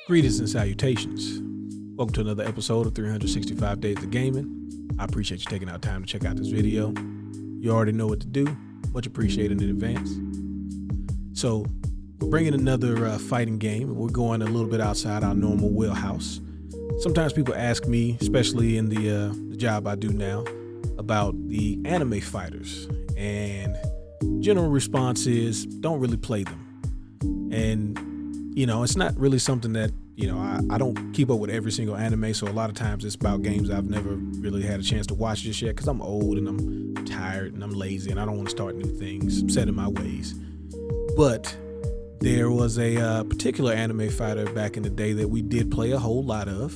Greetings and salutations. Welcome to another episode of 365 Days of Gaming. I appreciate you taking out time to check out this video. You already know what to do. Much appreciated in advance. So we're bringing another fighting game. We're going a little bit outside our normal wheelhouse. Sometimes people ask me, especially in the job I do now, about the anime fighters. And general response is, don't really play them. And it's not really something that, I don't keep up with every single anime. So a lot of times it's about games I've never really had a chance to watch just yet because I'm old and I'm tired and I'm lazy and I don't want to start new things. I'm set in my ways. But there was a particular anime fighter back in the day that we did play a whole lot of.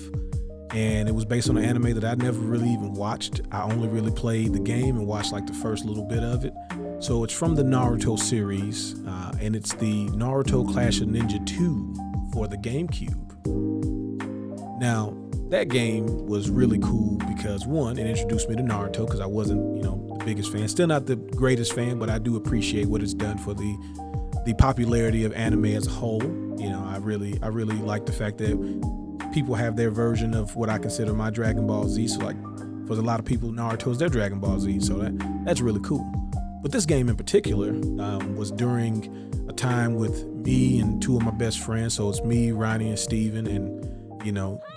And it was based on an anime that I never really even watched. I only really played the game and watched like the first little bit of it. So it's from the Naruto series, and it's the Naruto Clash of Ninja 2 for the Gamecube. Now, that game was really cool because one, it introduced me to Naruto because I wasn't, the biggest fan. Still not the greatest fan, but I do appreciate what it's done for the popularity of anime as a whole. I really like the fact that people have their version of what I consider my Dragon Ball Z. So like for a lot of people, Naruto is their Dragon Ball Z. So that's really cool. But this game in particular was during a time with me and two of my best friends. So it's me, Ronnie, and Steven. And,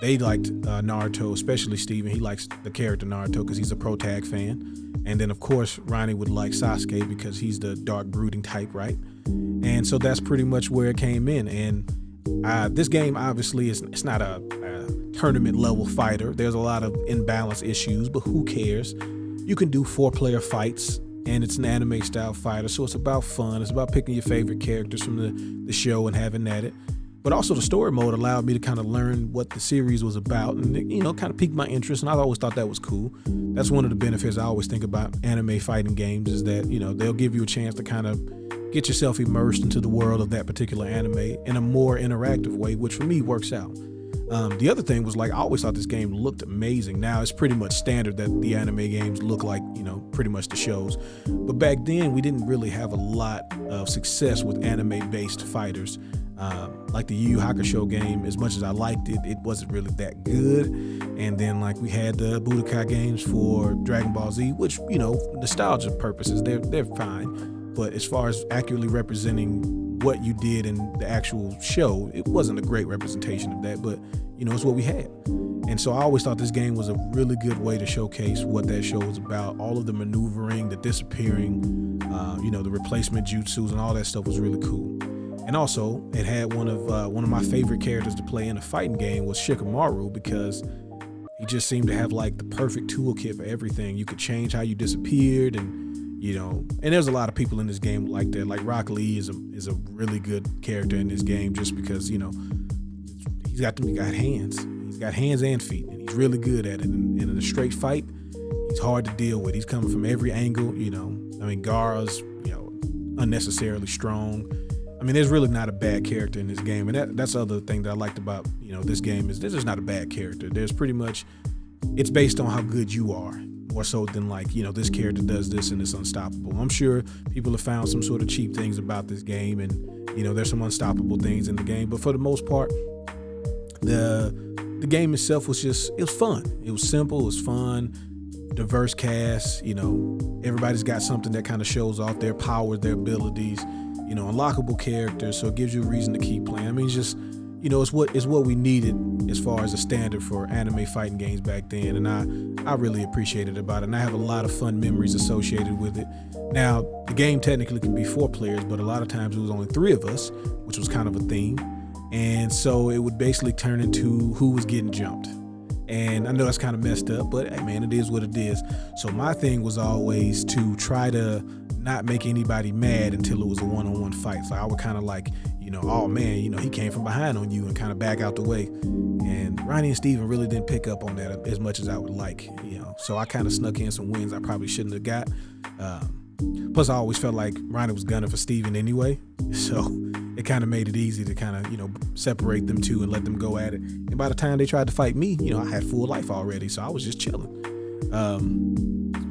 they liked Naruto, especially Steven. He likes the character Naruto because he's a pro tag fan. And then, of course, Ronnie would like Sasuke because he's the dark brooding type, right? And so that's pretty much where it came in. And this game, obviously, it's not a tournament level fighter. There's a lot of imbalance issues, but who cares? You can do 4-player fights. And it's an anime style fighter, so it's about fun. It's about picking your favorite characters from the show and having at it. But also the story mode allowed me to kind of learn what the series was about and, kind of piqued my interest. And I always thought that was cool. That's one of the benefits I always think about anime fighting games is that, they'll give you a chance to kind of get yourself immersed into the world of that particular anime in a more interactive way, which for me works out. The other thing was I always thought this game looked amazing. Now it's pretty much standard that the anime games look like, pretty much the shows. But back then we didn't really have a lot of success with anime based fighters. Like the Yu Yu Hakusho game, as much as I liked it, it wasn't really that good. And then we had the Budokai games for Dragon Ball Z, which, nostalgia purposes, they're fine. But as far as accurately representing what you did in the actual show, it wasn't a great representation of that, but it's what we had. And so I always thought this game was a really good way to showcase what that show was about. All of the maneuvering, the disappearing, the replacement jutsus and all that stuff was really cool. And also it had one of my favorite characters to play in a fighting game was Shikamaru, because he just seemed to have the perfect toolkit for everything. You could change how you disappeared, and and there's a lot of people in this game like that. Like Rock Lee is a really good character in this game just because, he's got hands. He's got hands and feet, and he's really good at it. And in a straight fight, he's hard to deal with. He's coming from every angle, Gaara's, unnecessarily strong. There's really not a bad character in this game. And that's the other thing that I liked about, this game is there's just not a bad character. There's pretty much, it's based on how good you are. More so than this character does this and it's unstoppable. I'm sure people have found some sort of cheap things about this game, and there's some unstoppable things in the game, but for the most part the game itself was it was fun. It was simple, it was fun, diverse cast, everybody's got something that kind of shows off their powers, their abilities, unlockable characters, so it gives you a reason to keep playing. It's just it's what we needed as far as a standard for anime fighting games back then, and I really appreciated about it, and I have a lot of fun memories associated with it. Now, the game technically can be 4 players, but a lot of times it was only 3 of us, which was kind of a theme, and so it would basically turn into who was getting jumped. And I know that's kind of messed up, but hey man, it is what it is. So my thing was always to try to not make anybody mad until it was a one-on-one fight. So I would kind of oh man, he came from behind on you and kind of back out the way. And Ronnie and Steven really didn't pick up on that as much as I would like, So I kind of snuck in some wins I probably shouldn't have got. Plus I always felt like Ronnie was gunning for Steven anyway. So it kind of made it easy to kind of, separate them two and let them go at it. And by the time they tried to fight me, I had full life already. So I was just chilling.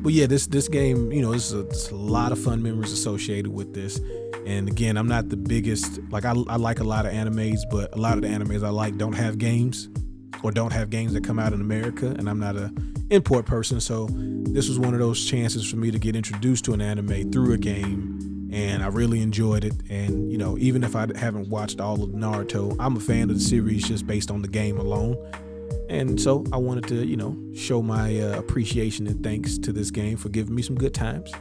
But yeah, this game, you know, it's a lot of fun memories associated with this. And again, I'm not the biggest, like I like a lot of animes, but a lot of the animes I like don't have games, or don't have games that come out in America, and I'm not a import person. So this was one of those chances for me to get introduced to an anime through a game, and I really enjoyed it. And you know, even if I haven't watched all of Naruto, I'm a fan of the series just based on the game alone. And so I wanted to, you know, show my appreciation and thanks to this game for giving me some good times.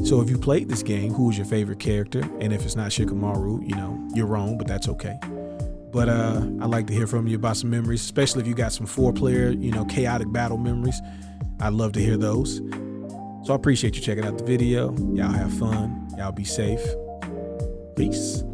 So if you played this game, who is your favorite character? And if it's not Shikamaru, you know, you're wrong, but that's okay. But I'd like to hear from you about some memories, especially if you got some 4-player, you know, chaotic battle memories. I'd love to hear those. So I appreciate you checking out the video. Y'all have fun. Y'all be safe. Peace.